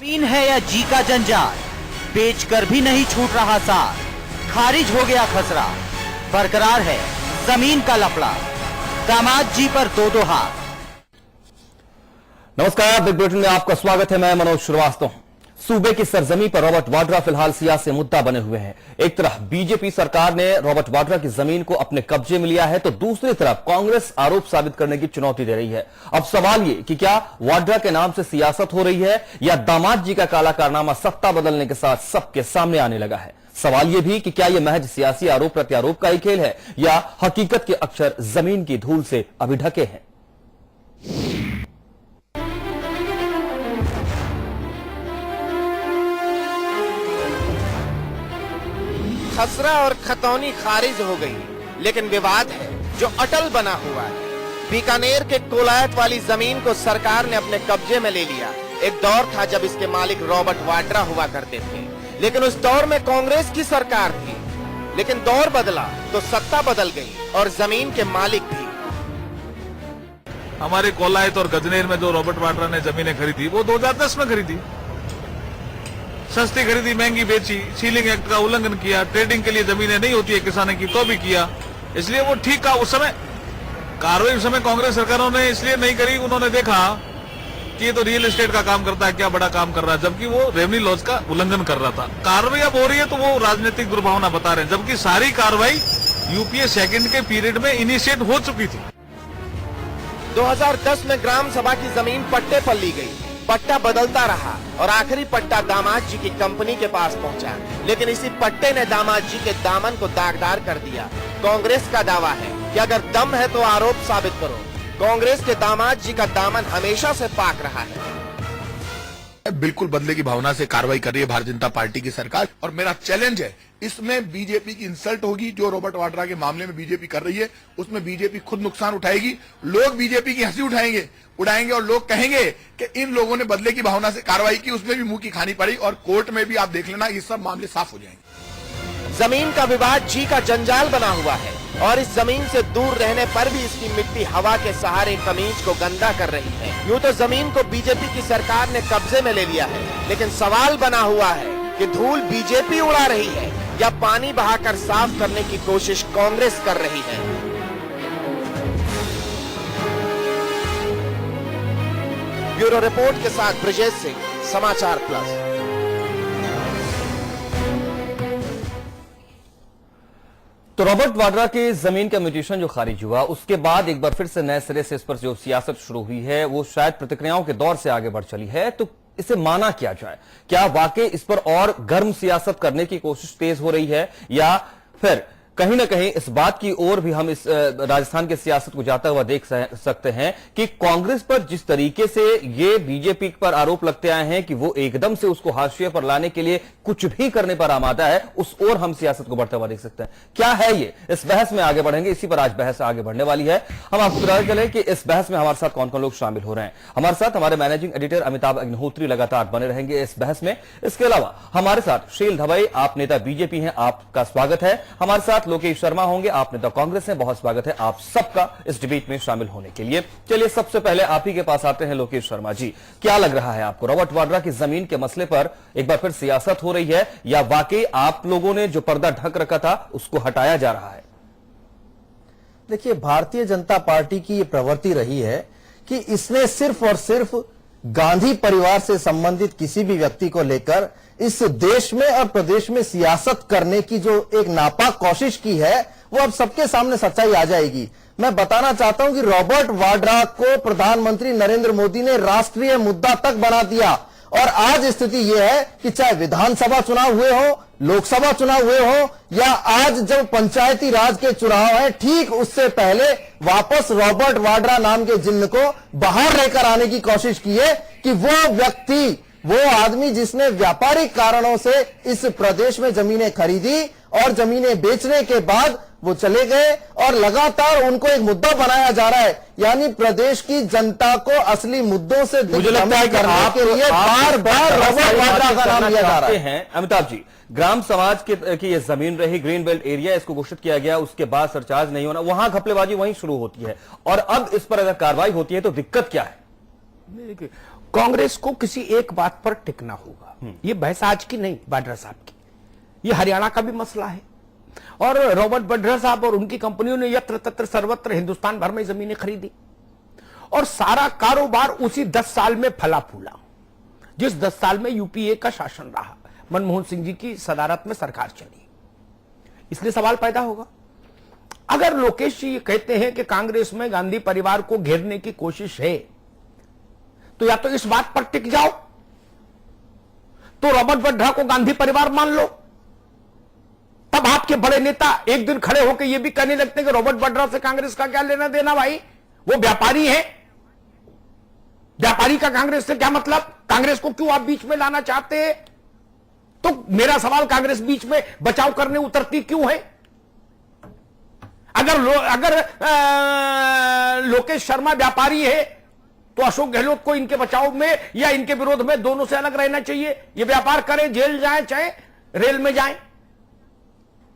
जमीन है या जी का जंजाल, बेचकर भी नहीं छूट रहा सार। खारिज हो गया खसरा, बरकरार है जमीन का लफड़ा। दामाद जी पर दो दो हाथ। नमस्कार, बिग बुलेटिन में आपका स्वागत है। मैं मनोज श्रीवास्तव। सूबे की सरजमी पर रॉबर्ट वाड्रा फिलहाल सियासी मुद्दा बने हुए हैं। एक तरफ बीजेपी सरकार ने रॉबर्ट वाड्रा की जमीन को अपने कब्जे में लिया है, तो दूसरी तरफ कांग्रेस आरोप साबित करने की चुनौती दे रही है। अब सवाल ये कि क्या वाड्रा के नाम से सियासत हो रही है या दामाद जी का काला कारनामा सत्ता बदलने के साथ सबके सामने आने लगा है। सवाल यह भी कि क्या यह महज सियासी आरोप प्रत्यारोप का ही खेल है या हकीकत के अक्षर जमीन की धूल से अभी ढके हैं। खसरा और खतौनी खारिज हो गई, लेकिन विवाद है जो अटल बना हुआ है। बीकानेर के कोलायत वाली जमीन को सरकार ने अपने कब्जे में ले लिया। एक दौर था जब इसके मालिक रॉबर्ट वाड्रा हुआ करते थे, लेकिन उस दौर में कांग्रेस की सरकार थी। लेकिन दौर बदला तो सत्ता बदल गई और जमीन के मालिक भी। हमारे कोलायत और गजनेर में जो रॉबर्ट वाड्रा ने जमीनें खरीदी वो 2010 में खरीदी। सस्ती खरीदी, महंगी बेची, सीलिंग एक्ट का उल्लंघन किया, ट्रेडिंग के लिए जमीनें नहीं होती है किसानों की तो भी किया। इसलिए वो ठीक था। उस समय कार्रवाई उस समय कांग्रेस सरकारों ने इसलिए नहीं करी, उन्होंने देखा कि ये तो रियल एस्टेट का काम करता है, क्या बड़ा काम कर रहा है, जबकि वो रेवेन्यू लॉज का उल्लंघन कर रहा था। कार्रवाई अब हो रही है तो वो राजनीतिक दुर्भावना बता रहे हैं, जबकि सारी कार्रवाई यूपीए सेकंड के पीरियड में इनिशिएट हो चुकी थी। 2010 में ग्राम सभा की जमीन पट्टे पर ली गई। पट्टा बदलता रहा और आखिरी पट्टा दामाद जी की कंपनी के पास पहुंचा, लेकिन इसी पट्टे ने दामाद जी के दामन को दागदार कर दिया। कांग्रेस का दावा है कि अगर दम है तो आरोप साबित करो। कांग्रेस के दामाद जी का दामन हमेशा से पाक रहा है। बिल्कुल बदले की भावना से कार्रवाई कर रही है भारतीय जनता पार्टी की सरकार, और मेरा चैलेंज है इसमें बीजेपी की इंसल्ट होगी। जो रॉबर्ट वाड्रा के मामले में बीजेपी कर रही है उसमें बीजेपी खुद नुकसान उठाएगी। लोग बीजेपी की हंसी उड़ाएंगे और लोग कहेंगे कि इन लोगों ने बदले की भावना से कार्रवाई की, उसमें भी मुंह की खानी पड़ी। और कोर्ट में भी आप देख लेना, ये सब मामले साफ हो जाएंगे। जमीन का विवाद जी का जंजाल बना हुआ है और इस जमीन से दूर रहने पर भी इसकी मिट्टी हवा के सहारे कमीज को गंदा कर रही है। यूं तो जमीन को बीजेपी की सरकार ने कब्जे में ले लिया है, लेकिन सवाल बना हुआ है कि धूल बीजेपी उड़ा रही है या पानी बहाकर साफ करने की कोशिश कांग्रेस कर रही है। ब्यूरो रिपोर्ट के साथ ब्रजेश सिंह, समाचार प्लस। तो रॉबर्ट वाड्रा की जमीन का म्यूटेशन जो खारिज हुआ, उसके बाद एक बार फिर से नए सिरे से इस पर जो सियासत शुरू हुई है वो शायद प्रतिक्रियाओं के दौर से आगे बढ़ चली है। तो इसे माना क्या जाए? क्या वाकई इस पर और गर्म सियासत करने की कोशिश तेज हो रही है या फिर कहीं ना कहीं इस बात की ओर भी हम इस राजस्थान के सियासत को जाता हुआ देख सकते हैं कि कांग्रेस पर जिस तरीके से ये बीजेपी पर आरोप लगते आए हैं कि वो एकदम से उसको हाशिए पर लाने के लिए कुछ भी करने पर आमादा है, उस ओर हम सियासत को बढ़ता हुआ देख सकते हैं। क्या है ये? इस बहस में आगे बढ़ेंगे। इसी पर आज बहस आगे बढ़ने वाली है। हम आपको बता चलें कि इस बहस में हमारे साथ कौन कौन लोग शामिल हो रहे हैं। हमारे साथ हमारे मैनेजिंग एडिटर अमिताभ अग्निहोत्री लगातार बने रहेंगे इस बहस में। इसके अलावा हमारे साथ शील धवई, आप नेता बीजेपी हैं, आपका स्वागत है। हमारे साथ लोकेश शर्मा होंगे, आप नेता कांग्रेस हैं, बहुत स्वागत है आप सबका इस डिबेट में शामिल होने के लिए। चलिए सबसे पहले आप ही के पास आते हैं। लोकेश शर्मा जी, क्या लग रहा है आपको, रॉबर्ट वाड्रा की जमीन के मसले पर एक बार फिर सियासत हो रही है या वाकई आप लोगों ने जो पर्दा ढक रखा था उसको हटाया जा रहा है? देखिए, भारतीय जनता पार्टी की यह प्रवृत्ति रही है कि इसने सिर्फ और सिर्फ गांधी परिवार से संबंधित किसी भी व्यक्ति को लेकर इस देश में और प्रदेश में सियासत करने की जो एक नापाक कोशिश की है, वो अब सबके सामने सच्चाई आ जाएगी। मैं बताना चाहता हूं कि रॉबर्ट वाड्रा को प्रधानमंत्री नरेंद्र मोदी ने राष्ट्रीय मुद्दा तक बना दिया और आज स्थिति यह है कि चाहे विधानसभा चुनाव हुए हो, लोकसभा चुनाव हुए हो या आज जब पंचायती राज के चुनाव है, ठीक उससे पहले वापस रॉबर्ट वाड्रा नाम के जिन्न को बाहर लेकर आने की कोशिश की है कि वो व्यक्ति, वो आदमी जिसने व्यापारिक कारणों से इस प्रदेश में जमीनें खरीदी और जमीनें बेचने के बाद वो चले गए और लगातार उनको एक मुद्दा बनाया जा रहा है, यानी प्रदेश की जनता को असली मुद्दों से मुझे लगता है कि आप के लिए बार बार रॉबर्ट वाड्रा का नाम लिया जा रहा है। अमिताभ जी, ग्राम समाज की ये जमीन रही, ग्रीन बेल्ट एरिया, इसको घोषित किया गया, उसके बाद सरचार्ज नहीं होना, वहां घपलेबाजी वहीं शुरू होती है और अब इस पर अगर कार्रवाई होती है तो दिक्कत क्या है? कांग्रेस को किसी एक बात पर टिकना होगा। ये बहस आज की नहीं, वाड्रा साहब की, ये हरियाणा का भी मसला है। और रॉबर्ट वाड्रा साहब और उनकी कंपनियों ने यत्र तत्र सर्वत्र हिंदुस्तान भर में जमीनें खरीदी और सारा कारोबार उसी 10 साल में फला फूला, जिस 10 साल में यूपीए का शासन रहा, मनमोहन सिंह जी की सदारत में सरकार चली। इसलिए सवाल पैदा होगा, अगर लोकेश जी कहते हैं कि कांग्रेस में गांधी परिवार को घेरने की कोशिश है, तो या तो इस बात पर टिक जाओ, तो रॉबर्ट वाड्रा को गांधी परिवार मान लो। तब आपके बड़े नेता एक दिन खड़े होकर यह भी कहने लगते हैं कि रॉबर्ट वाड्रा से कांग्रेस का क्या लेना देना भाई, वो व्यापारी है, व्यापारी का कांग्रेस से क्या मतलब, कांग्रेस को क्यों आप बीच में लाना चाहते हैं। तो मेरा सवाल, कांग्रेस बीच में बचाव करने उतरती क्यों है। अगर लोकेश शर्मा व्यापारी है तो अशोक गहलोत को इनके बचाव में या इनके विरोध में दोनों से अलग रहना चाहिए। ये व्यापार करे, जेल जाए चाहे रेल में जाए।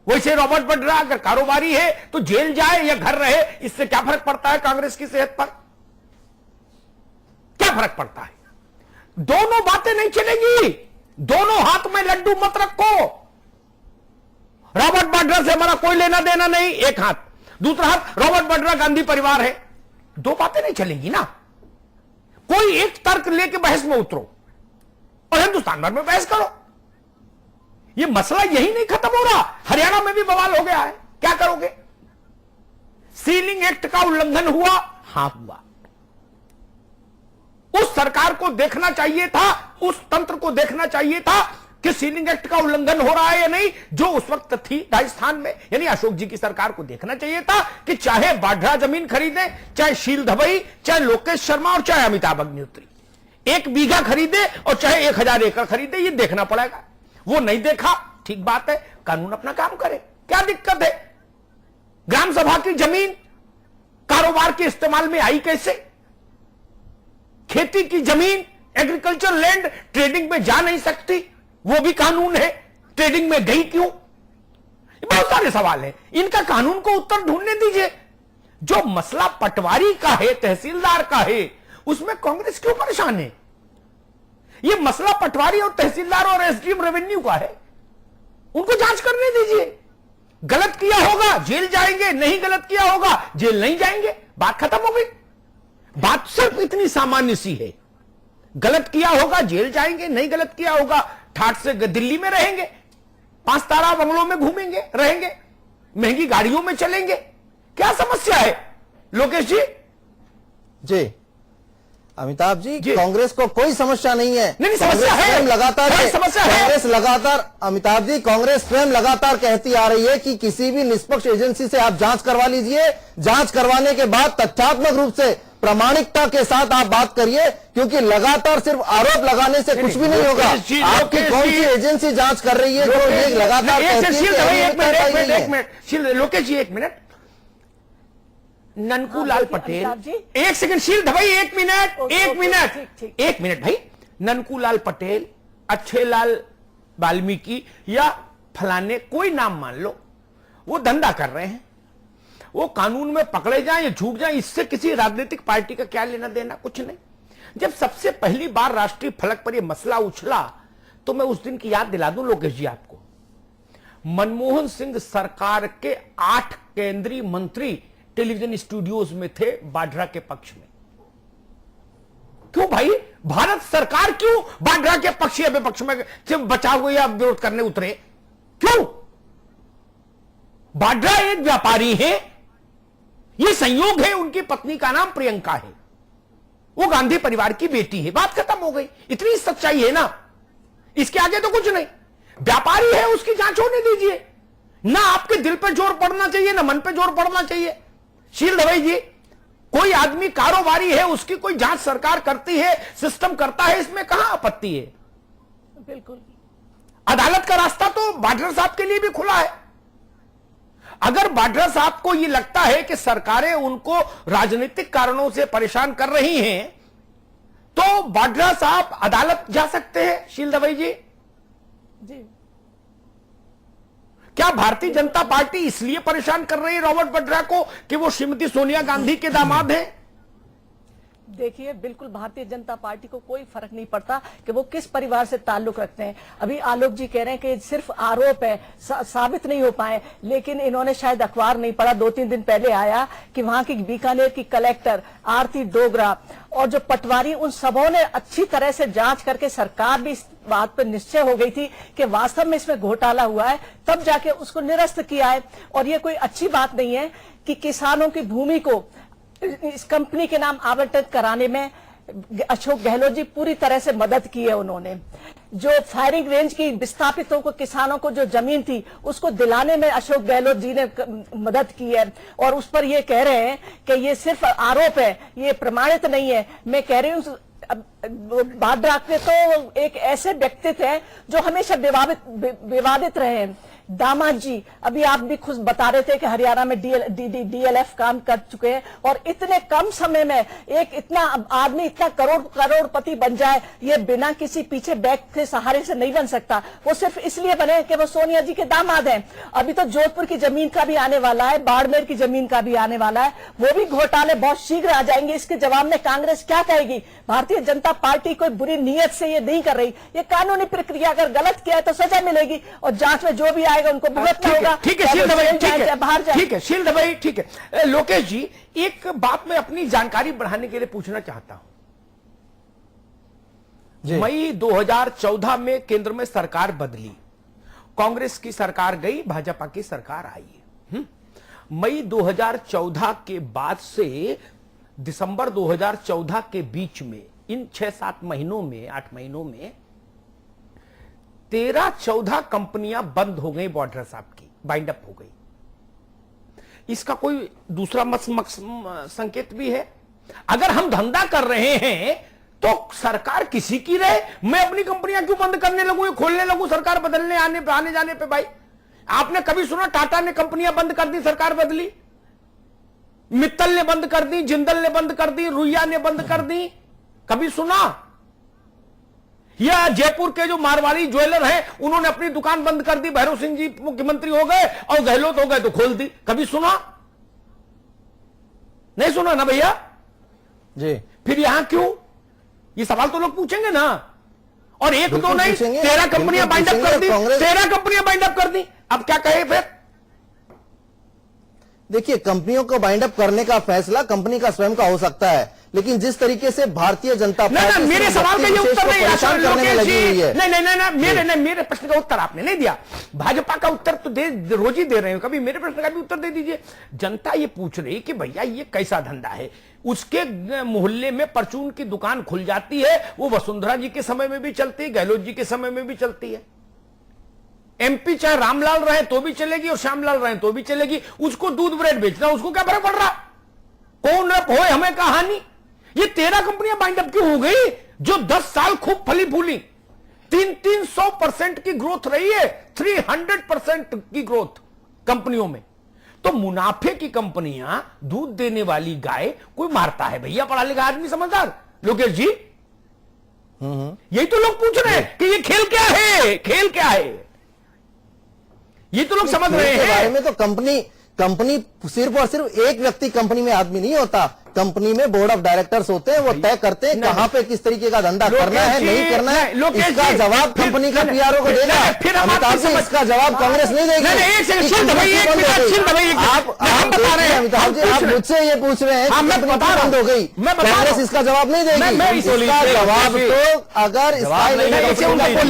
वैसे रॉबर्ट वाड्रा अगर कारोबारी है तो जेल जाए या घर रहे, इससे क्या फर्क पड़ता है कांग्रेस की सेहत पर, क्या फर्क पड़ता है। दोनों बातें नहीं चलेंगी, दोनों हाथ में लड्डू मत रखो। रॉबर्ट वाड्रा से हमारा कोई लेना देना नहीं, एक हाथ, दूसरा हाथ रॉबर्ट वाड्रा गांधी परिवार है, दो बातें नहीं चलेंगी ना। कोई एक तर्क लेके बहस में उतरो और हिंदुस्तान भर में बहस करो। ये मसला यही नहीं खत्म हो रहा, हरियाणा में भी बवाल हो गया है, क्या करोगे। सीलिंग एक्ट का उल्लंघन हुआ, हां हुआ। उस सरकार को देखना चाहिए था, उस तंत्र को देखना चाहिए था कि सीलिंग एक्ट का उल्लंघन हो रहा है या नहीं, जो उस वक्त थी राजस्थान में, यानी अशोक जी की सरकार को देखना चाहिए था कि चाहे वाड्रा जमीन खरीदे, चाहे शील धवई, चाहे लोकेश शर्मा और चाहे अमिताभ अग्निहोत्री, 1 बीघा खरीदे और चाहे 1000 एकड़ खरीदे, ये देखना पड़ेगा। वो नहीं देखा, ठीक बात है, कानून अपना काम करे, क्या दिक्कत है। ग्राम सभा की जमीन कारोबार के इस्तेमाल में आई कैसे। खेती की जमीन, एग्रीकल्चर लैंड ट्रेडिंग में जा नहीं सकती, वो भी कानून है, ट्रेडिंग में गई क्यों। बहुत सारे सवाल हैं, इनका कानून को उत्तर ढूंढने दीजिए। जो मसला पटवारी का है, तहसीलदार का है, उसमें कांग्रेस क्यों परेशान है। यह मसला पटवारी और तहसीलदार और एसडीएम रेवेन्यू का है, उनको जांच करने दीजिए। गलत किया होगा जेल जाएंगे, नहीं गलत किया होगा जेल नहीं जाएंगे, बात खत्म हो गई। बात सिर्फ इतनी सामान्य सी है, गलत किया होगा जेल जाएंगे, नहीं गलत किया होगा ठाट से दिल्ली में रहेंगे, 5 तारा बंगलों में घूमेंगे, रहेंगे, महंगी गाड़ियों में चलेंगे। क्या समस्या है लोकेश जी। जी अमिताभ जी, कांग्रेस को कोई समस्या नहीं है। नहीं, समस्या है, लगातार कांग्रेस लगातार, अमिताभ जी, कांग्रेस स्वयं लगातार कहती आ रही है कि किसी भी निष्पक्ष एजेंसी से आप जांच करवा लीजिए, जांच करवाने के बाद तथ्यात्मक रूप से प्रामाणिकता के साथ आप बात करिए, क्योंकि लगातार सिर्फ आरोप लगाने से कुछ भी नहीं होगा। आपकी कौन सी एजेंसी जांच कर रही है जो ये लगातार लोकेश जी, 1 मिनट, ननकू लाल पटेल, 1 सेकंड, शील धवई, 1 मिनट भाई। ननकू लाल पटेल, अच्छे लाल वाल्मीकि या फलाने, कोई नाम मान लो, वो धंधा कर रहे हैं, वो कानून में पकड़े जाएं या छूट जाएं, इससे किसी राजनीतिक पार्टी का क्या लेना देना, कुछ नहीं। जब सबसे पहली बार राष्ट्रीय फलक पर यह मसला उछला, तो मैं उस दिन की याद दिला दूं लोकेश जी आपको, मनमोहन सिंह सरकार के 8 केंद्रीय मंत्री टेलीविजन स्टूडियोज में थे वाड्रा के पक्ष में। क्यों भाई, भारत सरकार क्यों वाड्रा के पक्ष या विपक्ष में बचाव या विरोध करने उतरे, क्यों। वाड्रा एक व्यापारी है, यह संयोग है, उनकी पत्नी का नाम प्रियंका है, वो गांधी परिवार की बेटी है, बात खत्म हो गई। इतनी सच्चाई है ना, इसके आगे तो कुछ नहीं। व्यापारी है, उसकी जांच होने दीजिए। ना आपके दिल पे जोर पड़ना चाहिए, ना मन पे जोर पड़ना चाहिए। शील धवई जी, कोई आदमी कारोबारी है, उसकी कोई जांच सरकार करती है, सिस्टम करता है, इसमें कहां आपत्ति है। बिल्कुल, अदालत का रास्ता तो वाड्रा साहब के लिए भी खुला है। अगर वाड्रा साहब को यह लगता है कि सरकारें उनको राजनीतिक कारणों से परेशान कर रही हैं, तो वाड्रा साहब अदालत जा सकते हैं। शील धवई जी, क्या भारतीय जनता पार्टी इसलिए परेशान कर रही है रॉबर्ट वाड्रा को कि वो श्रीमती सोनिया गांधी के दामाद हैं। देखिए, बिल्कुल भारतीय जनता पार्टी को कोई फर्क नहीं पड़ता कि वो किस परिवार से ताल्लुक रखते हैं। अभी आलोक जी कह रहे हैं कि सिर्फ आरोप है, साबित नहीं हो पाए, लेकिन इन्होंने शायद अखबार नहीं पढ़ा। 2-3 दिन पहले आया कि वहां की बीकानेर की कलेक्टर आरती डोगरा और जो पटवारी, उन सबों ने अच्छी तरह से जांच करके सरकार भी इस बात पर निश्चय हो गई थी कि वास्तव में इसमें घोटाला हुआ है, तब जाके उसको निरस्त किया है। और ये कोई अच्छी बात नहीं है कि किसानों की भूमि को इस कंपनी के नाम आवंटित कराने में अशोक गहलोत जी पूरी तरह से मदद की है। उन्होंने जो फायरिंग रेंज की विस्थापितों को, किसानों को जो जमीन थी, उसको दिलाने में अशोक गहलोत जी ने मदद की है। और उस पर ये कह रहे हैं कि ये सिर्फ आरोप है, ये प्रमाणित नहीं है। मैं कह रही हूँ वाड्रा के तो एक ऐसे व्यक्तित्व है जो हमेशा विवादित रहे हैं। दामाद जी, अभी आप भी खुद बता रहे थे कि हरियाणा में डीएलएफ काम कर चुके हैं, और इतने कम समय में एक इतना आदमी इतना करोड़पति बन जाए, ये बिना किसी पीछे बैग के सहारे से नहीं बन सकता। वो सिर्फ इसलिए बने कि वो सोनिया जी के दामाद हैं। अभी तो जोधपुर की जमीन का भी आने वाला है, बाड़मेर की जमीन का भी आने वाला है, वो भी घोटाले बहुत शीघ्र आ जाएंगे। इसके जवाब में कांग्रेस क्या कहेगी? भारतीय जनता पार्टी कोई बुरी नीयत से ये नहीं कर रही, ये कानूनी प्रक्रिया, अगर गलत किया है तो सजा मिलेगी, और जांच में जो भी आएगा उनको भुगतना होगा। ठीक है शील दवाई, बाहर जाए। ठीक है शील दवाई, ठीक है। लोकेश जी, एक बात मैं अपनी जानकारी बढ़ाने के लिए पूछना चाहता हूं। मई 2014 में केंद्र में सरकार बदली, कांग्रेस की सरकार गई, भाजपा की सरकार आई। मई 2014 के बाद से दिसंबर 2014 के बीच में, इन 6-7 महीनों में, 8 महीनों में 13-14 कंपनियां बंद हो गई, वाड्रा साहब की बाइंड अप हो गई। इसका कोई दूसरा संकेत भी है? अगर हम धंधा कर रहे हैं तो सरकार किसी की रहे, मैं अपनी कंपनियां क्यों बंद करने लगूं, खोलने लगूं सरकार बदलने आने जाने पे? भाई, आपने कभी सुना टाटा ने कंपनियां बंद कर दी, सरकार बदली? मित्तल ने बंद कर दी, जिंदल ने बंद कर दी, रुइया ने बंद कर दी, कभी सुना? या जयपुर के जो मारवाड़ी ज्वेलर हैं, उन्होंने अपनी दुकान बंद कर दी, भैरव सिंह जी मुख्यमंत्री हो गए और गहलोत हो गए तो खोल दी, कभी सुना? नहीं सुना ना भैया जी। फिर यहां क्यों? ये सवाल तो लोग पूछेंगे ना। और एक दो नहीं, 13 कंपनियां बाइंड अप कर दी, 13 कंपनियां बाइंड अप कर दी। अब क्या कहे फिर? देखिए, कंपनियों को बाइंड अप करने का फैसला कंपनी का स्वयं का हो सकता है, लेकिन जिस तरीके से भारतीर जनता पार्टी मेरे सवाल का ये उत्तर नहीं, परेशान करने में लगी हुई है। नहीं, मेरे प्रश्न का उत्तर आपने नहीं दिया। भाजपा का उत्तर तो रोज ही दे रहे हो, कभी मेरे प्रश्न का भी उत्तर दे दीजिए। जनता ये पूछ रही कि भैया ये कैसा धंधा है? उसके मोहल्ले में परचून की दुकान खुल जाती है, वो वसुंधरा जी के समय में भी चलती है, गहलोत जी के समय में भी चलती है। एमपी चाहे रामलाल रहे तो भी चलेगी और श्यामलाल रहे तो भी चलेगी। उसको दूध ब्रेड बेचना, उसको क्या फर्क पड़ रहा? कौन हो हमें कहानी? ये 13 कंपनियां बाइंड अप क्यों हो गई जो 10 साल खूब फली फूली? 300% की ग्रोथ रही है, 300% की ग्रोथ कंपनियों में। तो मुनाफे की कंपनियां, दूध देने वाली गाय कोई मारता है भैया? पढ़ा लिखा आदमी समझदार लोकेश जी, यही तो लोग पूछ रहे हैं कि ये खेल क्या है, खेल क्या है? ये तो लोग समझ रहे हैं। बारे में तो कंपनी सिर्फ और सिर्फ एक व्यक्ति कंपनी में आदमी नहीं होता, कंपनी में बोर्ड ऑफ डायरेक्टर्स होते हैं, वो तय करते हैं कहां पे किस तरीके का धंधा करना है, नहीं करना है। इसका जवाब कंपनी का पीआरओ को देगा। अमिताभ जी, इसका जवाब कांग्रेस नहीं देगी। अमिताभ जी, आप मुझसे ये पूछ रहे हैं कंपनी बंद हो गई, कांग्रेस इसका जवाब नहीं देगी। इसका जवाब तो अगर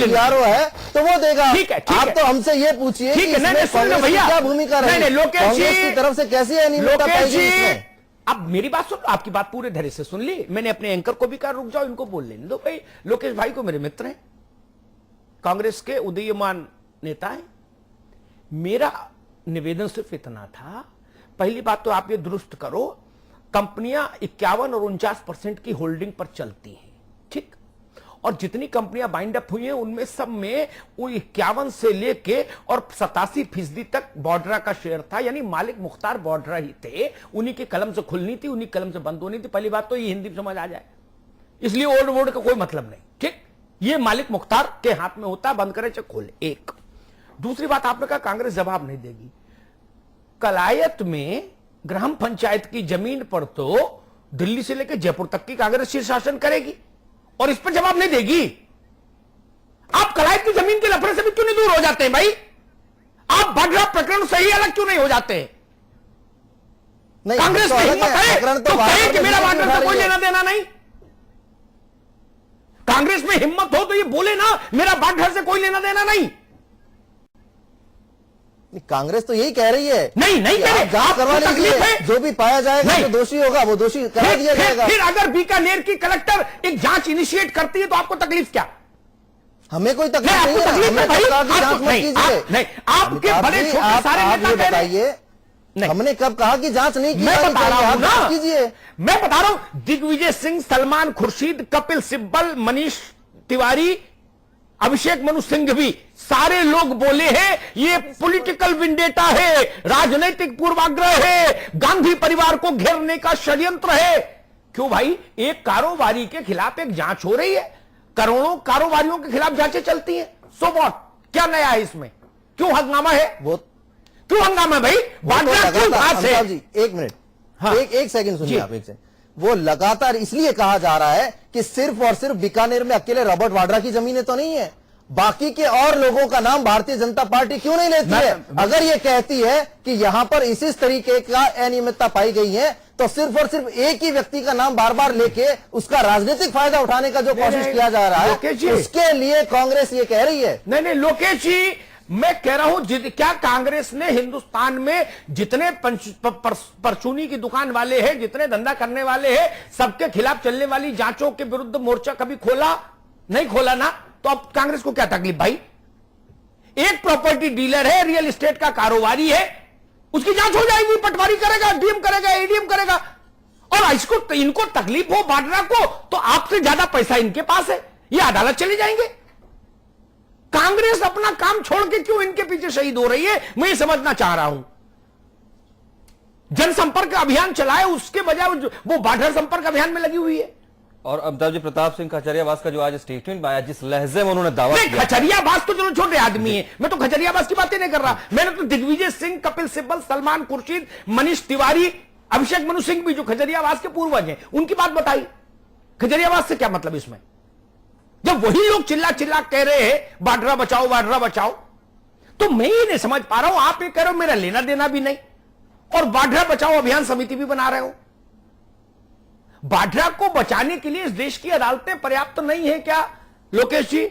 पीआरओ है तो वो देगा। आप तो हमसे ये पूछिए कि कांग्रेस की क्या भूमिका रही, कांग्रेस की तरफ से कैसी अनियमितता पाई गई इसमें? अब मेरी बात सुन, आपकी बात पूरे धैर्य से सुन ली। मैंने अपने एंकर को भी कहा रुक जाओ, इनको बोल लेने दो भाई। लोकेश भाई को मेरे मित्र हैं, कांग्रेस के उदीयमान नेता हैं। मेरा निवेदन सिर्फ इतना था, पहली बात तो आप ये दुरुस्त करो, कंपनियां 51 और 49% की होल्डिंग पर चलती हैं, ठीक? और जितनी कंपनियां बाइंड अप हुई हैं उनमें सब में वो 51 से लेके और 87% तक वाड्रा का शेयर था, यानी मालिक मुख्तार वाड्रा ही थे। उन्हीं के कलम से खुलनी थी, उन्हीं कलम से बंद होनी थी। पहली बात तो ये हिंदी में समझ आ जाए, इसलिए ओल्ड बोर्ड का कोई मतलब नहीं, ठीक? ये मालिक मुख्तार के हाथ में होता, बंद करे चाहे खोले। एक दूसरी बात, आपने कहा कांग्रेस जवाब नहीं देगी। कलायत में ग्राम पंचायत की जमीन पर तो दिल्ली से लेकर जयपुर तक की कांग्रेस शीर्षासन करेगी और इस पर जवाब नहीं देगी। आप कलायत की जमीन के लफड़े से भी क्यों नहीं दूर हो जाते हैं भाई? आप वाड्रा प्रकरण से ही अलग क्यों नहीं हो जाते हैं? नहीं, कांग्रेस तो में अलग हिम्मत है, है प्रकरण तो वाड्रा कहे कि के मेरा बीच में वाड्रा उठा से कोई रही है। लेना देना नहीं। कांग्रेस में हिम्मत हो तो ये बोले ना मेरा वाड्रा से कोई लेना देना नहीं। कांग्रेस तो यही कह रही है। नहीं कि कह रहे। आप जांच करवा आपको लीजिए, तकलीफ है? जो भी पाया जाएगा नहीं। जो दोषी होगा वो दोषी करा दिया जाएगा। फिर अगर बीकानेर की कलेक्टर एक जांच इनिशिएट करती है तो आपको तकलीफ क्या? हमें कोई तकलीफ नहीं, नहीं आपको है। तकलीफ है हमें भाई? सरकार की जांच आपको- मत नहीं, कीजिए। नहीं, आपके अमिताभ बड़े जी, छोटे आप सारे नेता ये कह रहे हैं। बताइए, नहीं। हमने कब कहा कि जांच नहीं की मैं जानी बता रहा चाहिए? हूं आप ना, जांच कीजिए। मैं बता रहा हूं दिग्विजय सिंह, सलमान खुर्शीद, कपिल सिब्बल, मनीष तिवारी, अभिषेक मनु सिंघवी सारे लोग बोले हैं ये पॉलिटिकल विंडेटा है, राजनीतिक पूर्वाग्रह है, गांधी परिवार को घेरने का षड्यंत्र है। क्यों भाई? एक कारोबारी के खिलाफ एक जांच हो रही है, करोड़ों कारोबारियों के खिलाफ जांचें चलती हैं। So what? क्या नया है इसमें? क्यों हंगामा है? वो क्यों हंगामा भाई? वाड्रा क्यों खास है? अमिताभ जी एक मिनट, हाँ। एक सेकंड जी। सुनिए आप, एक सेकंड। वो लगातार इसलिए कहा जा रहा है कि सिर्फ और सिर्फ बीकानेर में अकेले रॉबर्ट वाड्रा की जमीनें तो नहीं है, बाकी के और लोगों का नाम भारतीय जनता पार्टी क्यों नहीं लेती है? अगर ये कहती है कि यहां पर इस तरीके का अनियमितता पाई गई है तो सिर्फ और सिर्फ एक ही व्यक्ति का नाम बार बार लेके उसका राजनीतिक फायदा उठाने का जो कोशिश किया जा रहा लोकेश जी। है उसके लिए कांग्रेस ये कह रही है। नहीं लोकेश जी, मैं कह रहा हूं क्या कांग्रेस ने हिंदुस्तान में जितने परचूनी की दुकान वाले हैं, जितने धंधा करने वाले हैं, सबके खिलाफ चलने वाली जांचों के विरुद्ध मोर्चा कभी खोला? नहीं खोला ना। तो अब कांग्रेस को क्या तकलीफ भाई? एक प्रॉपर्टी डीलर है, रियल एस्टेट का कारोबारी है, उसकी जांच हो जाएगी, पटवारी करेगा, डीएम करेगा, एडीएम करेगा। और इसको इनको तकलीफ हो वाड्रा को तो आपसे ज्यादा पैसा इनके पास है, ये अदालत चले जाएंगे। कांग्रेस अपना काम छोड़ के क्यों इनके पीछे शहीद हो रही है, मैं ये समझना चाह रहा हूं। जनसंपर्क अभियान चलाए उसके बजाय वो वाड्रा संपर्क अभियान में लगी हुई है। और अमिताभ जी, प्रताप सिंह खचरियावास का जो आज स्टेटमेंट में आया, जिस लहजे में उन्होंने दावा किया, खचरियावास तो चलो छोटे आदमी है, मैं तो खचरियावास की बातें नहीं कर रहा। मैंने तो दिग्विजय सिंह, कपिल सिब्बल, सलमान खुर्शीद, मनीष तिवारी, अभिषेक मनु सिंह भी जो खचरियावास के पूर्वज हैं उनकी बात बताई। खचरियावास से क्या मतलब इसमें? जब वही लोग चिल्ला चिल्ला कह रहे हैं वाड्रा बचाओ वाड्रा बचाओ, तो मैं ही नहीं समझ पा रहा हूं। आप ये कह रहे हो मेरा लेना देना भी नहीं और वाड्रा बचाओ अभियान समिति भी बना रहे हो। वाड्रा को बचाने के लिए इस देश की अदालतें पर्याप्त नहीं है क्या लोकेश जी?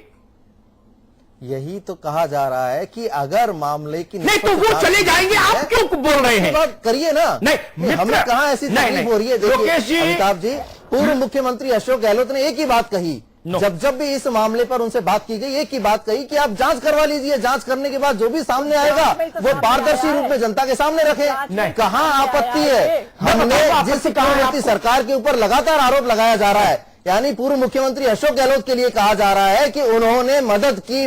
यही तो कहा जा रहा है कि अगर मामले की नहीं तो वो चले जाएंगे, आप क्यों बोल रहे हैं? बात करिए ना। नहीं, हमने कहा ऐसी तकलीफ हो रही है। लोकेश जी, अमिताभ जी, पूर्व मुख्यमंत्री अशोक गहलोत ने एक ही बात कही, जब भी इस मामले पर उनसे बात की गई, एक ही बात कही कि आप जांच करवा लीजिए, जांच करने के बाद जो भी सामने आएगा वो पारदर्शी रूप में जनता के सामने रखें। कहां आपत्ति है? हमने जिस कांग्रेसी सरकार के ऊपर लगातार आरोप लगाया जा रहा है, यानी पूर्व मुख्यमंत्री अशोक गहलोत के लिए कहा जा रहा है कि उन्होंने मदद की,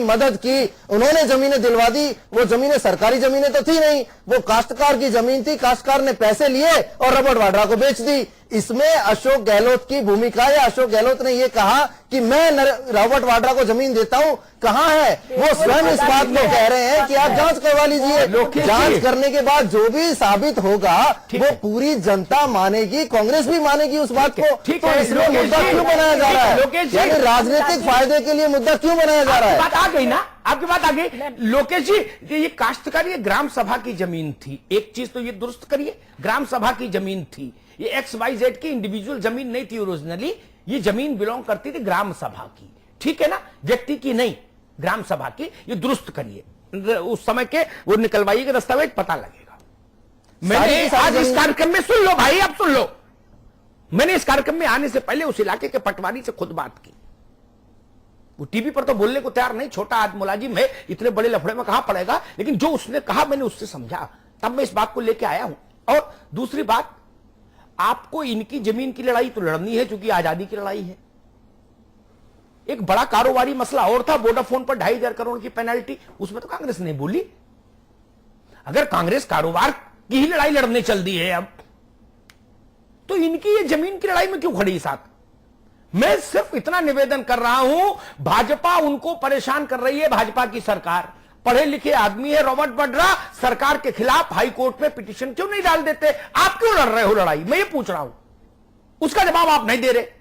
उन्होंने जमीनें दिलवा दी। वो जमीनें सरकारी जमीनें तो थी नहीं, वो काश्तकार की जमीन थी, काश्तकार ने पैसे लिए और रॉबर्ट वाड्रा को बेच दी। इसमें अशोक गहलोत की भूमिका है। अशोक गहलोत ने यह कहा कि मैं रॉबर्ट वाड्रा को जमीन देता हूं, कहां है? वो स्वयं इस बात को कह रहे हैं कि आप जांच करवा लीजिए, जांच करने के बाद जो भी साबित होगा वो पूरी जनता मानेगी, कांग्रेस भी मानेगी उस बात को। तो इसमें मुद्दा क्यों बनाया जा रहा है? यानी राजनीतिक फायदे के लिए मुद्दा क्यों बनाया जा रहा है? बात आ गई ना, आपकी बात आ गई लोकेश जी। ये काश्तकारी ये ग्राम सभा की जमीन थी, एक चीज तो ये दुरुस्त करिए, ग्राम सभा की जमीन थी, ये XYZ की इंडिविजुअल जमीन नहीं थी। ओरिजिनली ये जमीन बिलोंग करती थी ग्राम सभा की, ठीक है ना, व्यक्ति की नहीं, ग्राम सभा की। ये दुरुस्त करिए, उस समय के वो निकलवाइए के दस्तावेज, पता लगेगा। मैंने आज इस कार्यक्रम में, सुन लो भाई, अब सुन लो, मैंने इस कार्यक्रम में आने से पहले उस इलाके के पटवारी से खुद बात की। वो टीवी पर तो बोलने को तैयार नहीं, छोटा आदमी मुलाजिम है, इतने बड़े लफड़े में कहां पड़ेगा, लेकिन जो उसने कहा मैंने उससे समझा, तब मैं इस बात को लेके आया हूं। और दूसरी बात, आपको इनकी जमीन की लड़ाई तो लड़नी है क्योंकि आजादी की लड़ाई है। एक बड़ा कारोबारी मसला और था, वोडाफोन पर 2,500 करोड़ की पेनल्टी, उसमें तो कांग्रेस नहीं बोली। अगर कांग्रेस कारोबार की ही लड़ाई लड़ने चल दी है अब, तो इनकी ये जमीन की लड़ाई में क्यों खड़ी साथ? मैं सिर्फ इतना निवेदन कर रहा हूं, भाजपा उनको परेशान कर रही है, भाजपा की सरकार। पढ़े लिखे आदमी है रॉबर्ट वाड्रा, सरकार के खिलाफ हाई कोर्ट में पिटीशन क्यों नहीं डाल देते? आप क्यों लड़ रहे हो लड़ाई? मैं ये पूछ रहा हूं। उसका जवाब आप नहीं दे रहे।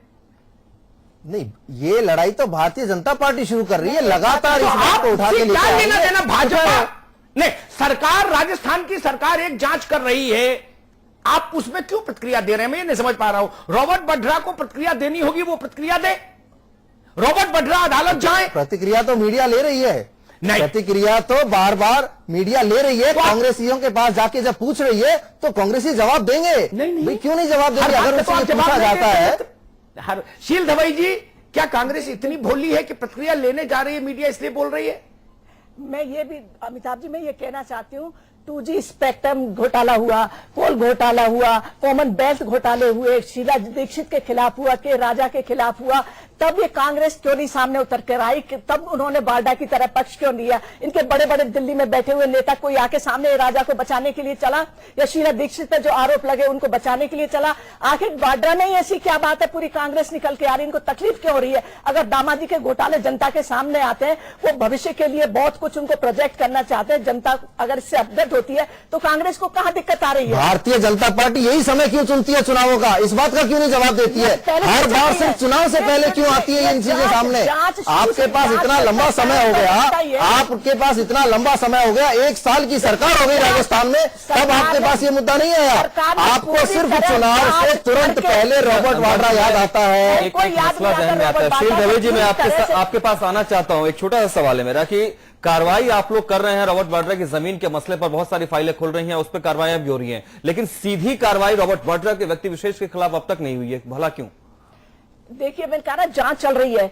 नहीं, ये लड़ाई तो भारतीय जनता पार्टी शुरू कर रही है, लगातार इस बात को उठा के लेकर क्या आ रही लेना है। देना भाजपा? नहीं, सरकार, राजस्थान की सरकार एक जांच कर रही है, आप उसमें क्यों प्रतिक्रिया दे रहे हैं? मैं ये नहीं समझ पा रहा हूं। रॉबर्ट वड्रा को प्रतिक्रिया देनी होगी, वो प्रतिक्रिया दे। रॉबर्ट वड्रा अदालत जाए। प्रतिक्रिया तो मीडिया ले रही है, नहीं, प्रतिक्रिया तो बार बार मीडिया ले रही है। कांग्रेसियों के पास जाके जब पूछ रही है तो कांग्रेसी जवाब देंगे। नहीं, भाई क्यों नहीं जवाब देंगे? अगर तो उनसे पूछा जाता है। शील धवई जी, क्या कांग्रेस इतनी भोली है कि प्रतिक्रिया लेने जा रही है, मीडिया इसलिए बोल रही है? मैं ये भी अमिताभ जी, मैं ये कहना चाहती हूँ, 2G स्पेक्ट्रम घोटाला हुआ, कोल घोटाला हुआ, कॉमनवेल्थ घोटाले हुए, शीला दीक्षित के खिलाफ हुआ, के राजा के खिलाफ हुआ, तब ये कांग्रेस क्यों नहीं सामने उतर कर आई? तब उन्होंने बारडा की तरह पक्ष क्यों लिया? इनके बड़े बड़े दिल्ली में बैठे हुए नेता कोई आके सामने राजा को बचाने के लिए चला, या शीला दीक्षित पर जो आरोप लगे उनको बचाने के लिए चला? आखिर बारडा नहीं, ऐसी क्या बात है? पूरी कांग्रेस निकल के आ रही, इनको तकलीफ क्यों हो रही है? अगर दामाजी के घोटाले जनता के सामने आते हैं, वो भविष्य के लिए बहुत कुछ उनको प्रोजेक्ट करना चाहते हैं, जनता अगर इससे अवगत होती है तो कांग्रेस को कहां दिक्कत आ रही है? भारतीय जनता पार्टी यही समय क्यों चुनती है चुनावों का? इस बात का क्यों नहीं जवाब देती है? हर बार सिर्फ चुनाव से पहले क्यों आती है इन चीजें सामने? आपके पास इतना लंबा समय हो गया, आपके पास इतना लंबा समय हो गया, 1 साल की सरकार हो गई राजस्थान में, तब आपके पास ये मुद्दा नहीं आया। आपको सिर्फ चुनाव से तुरंत पहले रॉबर्ट वाड्रा याद आता है। एक मसला ध्यान में आता है। शील धवे जी, मैं आपके पास आना चाहता हूं। एक छोटा सा सवाल है मेरा कि कार्रवाई आप लोग कर रहे हैं रॉबर्ट वाड्रा की जमीन के मसले पर, बहुत सारी फाइलें खुल रही हैं, उस पर कार्रवाई भी हो रही हैं, लेकिन सीधी कार्रवाई रॉबर्ट वाड्रा के व्यक्ति विशेष के खिलाफ अब तक नहीं हुई है, भला क्यों? देखिए, मैंने कहा ना, जांच चल रही है।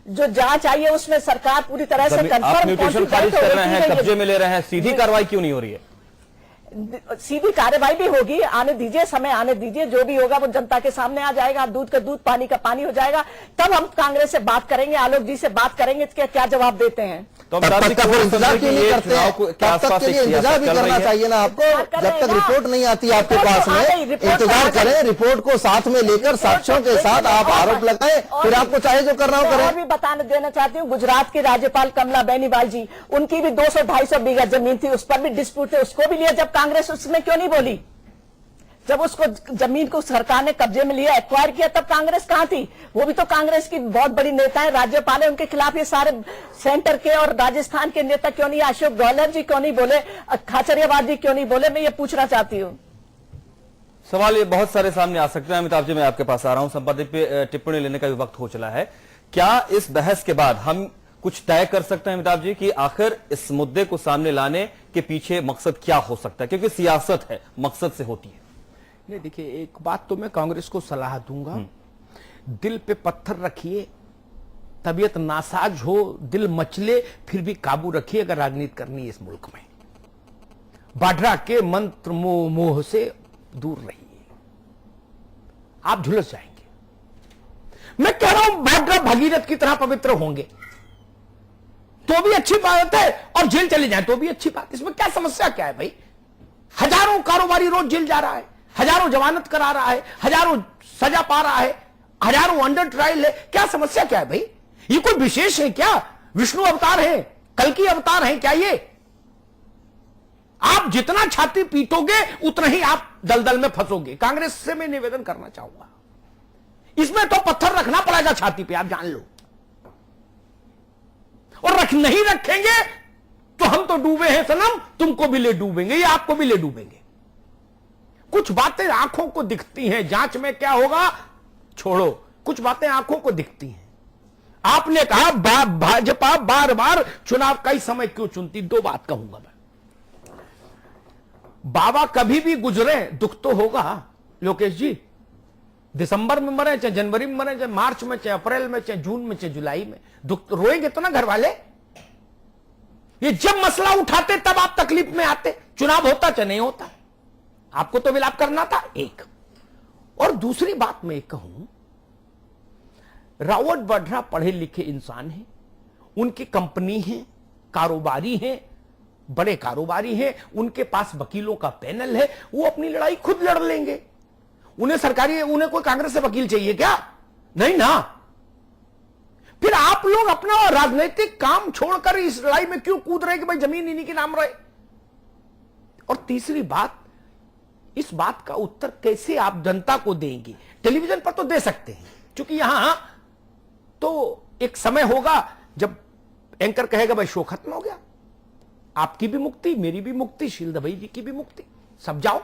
जो जांच आई है उसमें सरकार पूरी तरह से आप कंफर्म म्यूटेशन खारिज कर रहे हैं, कब्जे में ले रहे हैं, सीधी कार्रवाई क्यों नहीं हो रही है? सीधी कार्रवाई भी होगी, आने दीजिए, समय आने दीजिए, जो भी होगा वो जनता के सामने आ जाएगा, दूध का दूध, पानी का पानी हो जाएगा। तब हम कांग्रेस से बात करेंगे, आलोक जी से बात करेंगे, क्या जवाब देते हैं। तो इंतजार क्यों नहीं करते हैं? तब तक के लिए इंतजार भी करना चाहिए ना आपको। जब तक रिपोर्ट नहीं आती आपके पास में, इंतजार करें, रिपोर्ट को साथ में लेकर साक्ष्यों के साथ आप आरोप लगाएं, फिर आपको चाहे जो करना हो करें। और भी बताने देना चाहती हूँ, गुजरात की राज्यपाल कमला बेनीवाल जी, उनकी भी 200-250 बीघा जमीन थी, उस पर भी डिस्प्यूट थे, उसको भी लिया। जब कांग्रेस उसमें क्यों नहीं बोली? जब उसको जमीन को सरकार ने कब्जे में लिया, एक्वायर किया, तब कांग्रेस कहां थी? वो भी तो कांग्रेस की बहुत बड़ी नेता है, राज्यपाल है, उनके खिलाफ ये सारे सेंटर के और राजस्थान के नेता क्यों नहीं? अशोक गहलोत जी क्यों नहीं बोले? खाचरियावाद जी क्यों नहीं बोले? मैं ये पूछना चाहती हूँ। सवाल ये बहुत सारे सामने आ सकते हैं। अमिताभ जी, मैं आपके पास आ रहा हूं। संपादक पे टिप्पणी लेने का भी वक्त हो चला है। क्या इस बहस के बाद हम कुछ तय कर सकते हैं अमिताभ जी कि आखिर इस मुद्दे को सामने लाने के पीछे मकसद क्या हो सकता है? क्योंकि सियासत है, मकसद से होती है। नहीं, देखिए, एक बात तो मैं कांग्रेस को सलाह दूंगा, दिल पे पत्थर रखिए, तबीयत नासाज हो, दिल मचले, फिर भी काबू रखिए अगर राजनीति करनी है इस मुल्क में। वाड्रा के मंत्र मोह से दूर रहिए, आप झुलस जाएंगे। मैं कह रहा हूं, वाड्रा भगीरथ की तरह पवित्र होंगे तो भी अच्छी बात है, और जेल चले जाए तो भी अच्छी बात। इसमें क्या समस्या क्या है भाई? हजारों कारोबारी रोज जेल जा रहा है, हजारों जमानत करा रहा है, हजारों सजा पा रहा है, हजारों अंडर ट्रायल है, क्या समस्या क्या है भाई? ये कोई विशेष है क्या? विष्णु अवतार है, कल की अवतार है क्या ये? आप जितना छाती पीटोगे उतना ही आप दलदल में फंसोगे। कांग्रेस से मैं निवेदन करना चाहूंगा, इसमें तो पत्थर रखना पड़ेगा छाती पे, आप जान लो। और नहीं रखेंगे तो हम तो डूबे हैं सनम, तुमको भी ले डूबेंगे, ये आपको भी ले डूबेंगे। कुछ बातें आंखों को दिखती हैं, जांच में क्या होगा छोड़ो, कुछ बातें आंखों को दिखती हैं। आपने कहा भाजपा बार बार चुनाव का ही समय क्यों चुनती? 2 बात कहूंगा मैं। बाबा कभी भी गुजरे दुख तो होगा लोकेश जी, दिसंबर में मरे, चाहे जनवरी में मरे, चाहे मार्च में, चाहे अप्रैल में, चाहे जून में, चाहे जुलाई में, दुख तो रोएंगे तो ना घर वाले। ये जब मसला उठाते तब आप तकलीफ में आते, चुनाव होता चाहे नहीं होता, आपको तो विलाप करना था। एक और दूसरी बात मैं कहूं, रॉबर्ट वाड्रा पढ़े लिखे इंसान हैं, उनकी कंपनी है, कारोबारी हैं, बड़े कारोबारी हैं, उनके पास वकीलों का पैनल है, वो अपनी लड़ाई खुद लड़ लेंगे। उन्हें कोई कांग्रेस से वकील चाहिए क्या? नहीं ना। फिर आप लोग अपना राजनीतिक काम छोड़कर इस लड़ाई में क्यों कूद रहे कि भाई जमीन इन्हीं के नाम रहे? और तीसरी बात, इस बात का उत्तर कैसे आप जनता को देंगे? टेलीविजन पर तो दे सकते हैं, क्योंकि यहां तो एक समय होगा जब एंकर कहेगा भाई शो खत्म हो गया, आपकी भी मुक्ति, मेरी भी मुक्ति, शील भाई जी की भी मुक्ति, सब जाओ।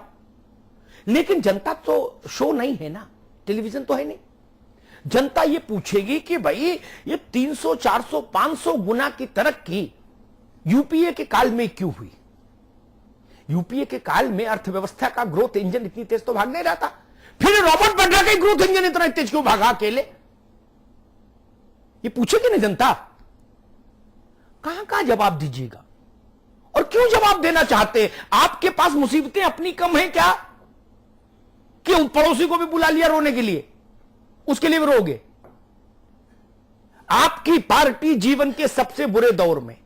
लेकिन जनता तो शो नहीं है ना, टेलीविजन तो है नहीं। जनता ये पूछेगी कि भाई ये 300, 400, 500 गुना की तरक्की यूपीए के काल में क्यों हुई? यूपीए के काल में अर्थव्यवस्था का ग्रोथ इंजन इतनी तेज तो भाग नहीं रहा था, फिर रॉबर्ट वाड्रा का ग्रोथ इंजन इतना तेज क्यों भागा अकेले? ये पूछेगी ना जनता, कहां कहां जवाब दीजिएगा? और क्यों जवाब देना चाहते? आपके पास मुसीबतें अपनी कम हैं क्या कि उन पड़ोसी को भी बुला लिया रोने के लिए, उसके लिए भी रोगे? आपकी पार्टी जीवन के सबसे बुरे दौर में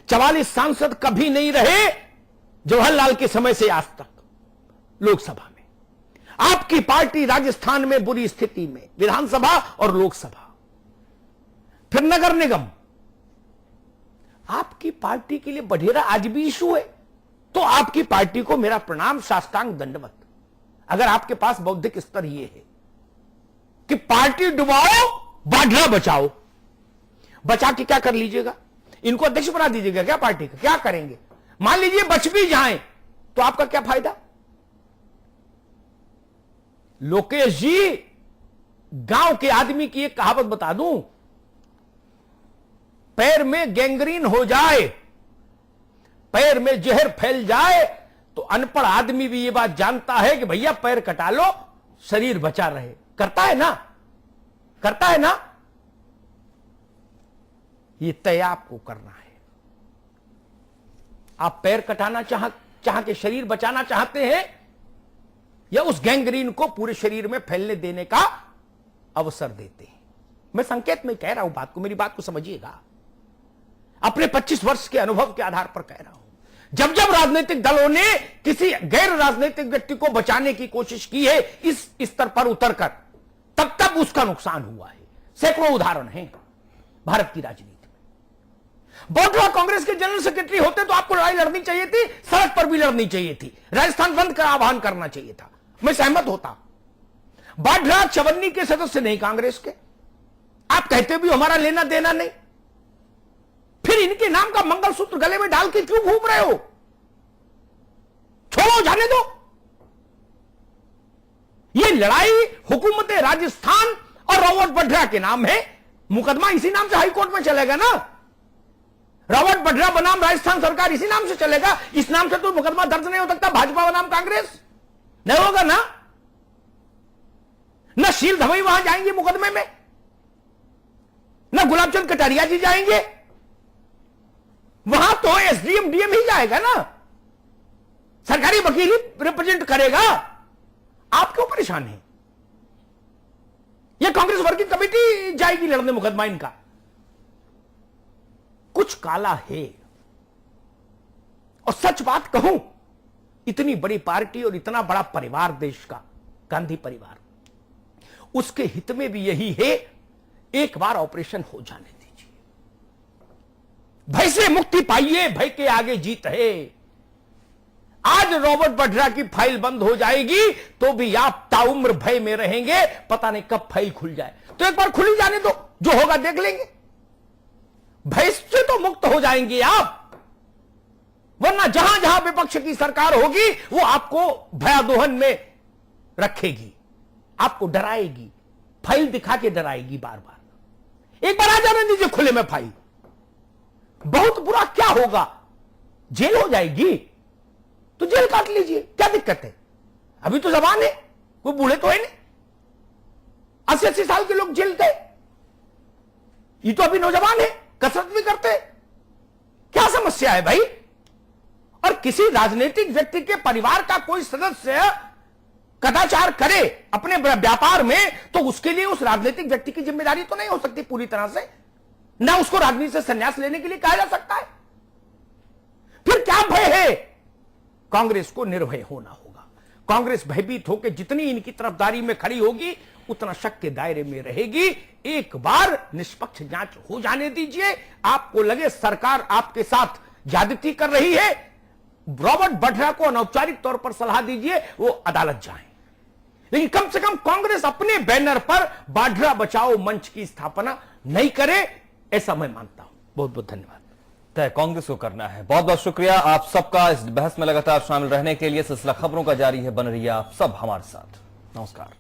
44 सांसद कभी नहीं रहे जवाहरलाल के समय से आज तक लोकसभा में। आपकी पार्टी राजस्थान में बुरी स्थिति में, विधानसभा और लोकसभा, फिर नगर निगम। आपकी पार्टी के लिए बढ़ेरा आज भी इशू है, तो आपकी पार्टी को मेरा प्रणाम, साष्टांग दंडवत। अगर आपके पास बौद्धिक स्तर यह है कि पार्टी डुबाओ, वाड्रा बचाओ, बचा के क्या कर लीजिएगा? इनको अध्यक्ष बना दीजिएगा क्या पार्टी का? क्या करेंगे? मान लीजिए बच भी जाएं तो आपका क्या फायदा? लोकेश जी, गांव के आदमी की एक कहावत बता दूं, पैर में गैंग्रीन हो जाए, पैर में जहर फैल जाए तो अनपढ़ आदमी भी ये बात जानता है कि भैया पैर कटा लो, शरीर बचा रहे। करता है ना? करता है ना? ये तय आपको करना है। आप पैर कटाना चाह के शरीर बचाना चाहते हैं, या उस गैंग्रीन को पूरे शरीर में फैलने देने का अवसर देते हैं? मैं संकेत में कह रहा हूं बात को, मेरी बात को समझिएगा। अपने 25 वर्ष के अनुभव के आधार पर कह रहा हूं। जब जब राजनीतिक दलों ने किसी गैर राजनीतिक व्यक्ति को बचाने की कोशिश की है इस स्तर पर उतरकर, तब तब उसका नुकसान हुआ है। सैकड़ों उदाहरण हैं भारत की राजनीति में। वाड्रा कांग्रेस के जनरल सेक्रेटरी होते तो आपको लड़ाई लड़नी चाहिए थी, सड़क पर भी लड़नी चाहिए थी, राजस्थान बंद का आह्वान करना चाहिए था, मैं सहमत होता। वाड्रा चवन्नी के सदस्य नहीं कांग्रेस के, आप कहते भी हमारा लेना देना नहीं, फिर इनके नाम का मंगलसूत्र गले में डाल के क्यों घूम रहे हो? छोड़ो, जाने दो। ये लड़ाई हुकूमत राजस्थान और रॉबर्ट वाड्रा के नाम है। मुकदमा इसी नाम से हाईकोर्ट में चलेगा ना। रॉबर्ट वाड्रा बनाम राजस्थान सरकार इसी नाम से चलेगा। इस नाम से तो मुकदमा दर्ज नहीं हो सकता भाजपा बनाम कांग्रेस, नहीं होगा ना। न शील धवई वहां जाएंगे मुकदमे में, न गुलाबचंद कटारिया जी जाएंगे, वहां तो एसडीएम डीएम ही जाएगा ना, सरकारी वकील ही रिप्रेजेंट करेगा। आप क्यों परेशान हैं? यह कांग्रेस वर्किंग कमेटी जाएगी लड़ने मुकदमा इनका। कुछ काला है। और सच बात कहूं, इतनी बड़ी पार्टी और इतना बड़ा परिवार देश का, गांधी परिवार, उसके हित में भी यही है एक बार ऑपरेशन हो जाने दीजिए, भय से मुक्ति पाइए, भय के आगे जीत है। आज रॉबर्ट वाड्रा की फाइल बंद हो जाएगी तो भी आप ताउम्र भय में रहेंगे, पता नहीं कब फाइल खुल जाए। तो एक बार खुली जाने दो, जो होगा देख लेंगे। भय से तो मुक्त हो जाएंगे आप, वरना जहां जहां विपक्ष की सरकार होगी वो आपको भयादोहन में रखेगी, आपको डराएगी, फाइल दिखा के डराएगी बार बार। एक बार आ जाने दीजिए खुले में फाइल, बहुत बुरा क्या होगा? जेल हो जाएगी तो जेल काट लीजिए, क्या दिक्कत है? अभी तो जवान है, कोई बूढ़े तो है नहीं। 80-80 साल के लोग जेल गए, ये तो अभी नौजवान है, कसरत भी करते। क्या समस्या है भाई? और किसी राजनीतिक व्यक्ति के परिवार का कोई सदस्य कदाचार करे अपने व्यापार में, तो उसके लिए उस राजनीतिक व्यक्ति की जिम्मेदारी तो नहीं हो सकती पूरी तरह से, ना उसको राजनीति से संन्यास लेने के लिए कहा जा सकता है। फिर क्या भय है? कांग्रेस को निर्भय होना होगा। कांग्रेस भयभीत होकर जितनी इनकी तरफदारी में खड़ी होगी उतना शक के दायरे में रहेगी। एक बार निष्पक्ष जांच हो जाने दीजिए। आपको लगे सरकार आपके साथ ज्यादती कर रही है, रॉबर्ट वड्रा को अनौपचारिक तौर पर सलाह दीजिए वो अदालत जाएं, लेकिन कम से कम कांग्रेस अपने बैनर पर वाड्रा बचाओ मंच की स्थापना नहीं करे, ऐसा मैं मानता हूं। बहुत बहुत धन्यवाद। तय कांग्रेस को करना है। बहुत बहुत शुक्रिया आप सबका इस बहस में लगातार शामिल रहने के लिए। सिलसिला खबरों का जारी है, बन रही आप सब हमारे साथ। नमस्कार।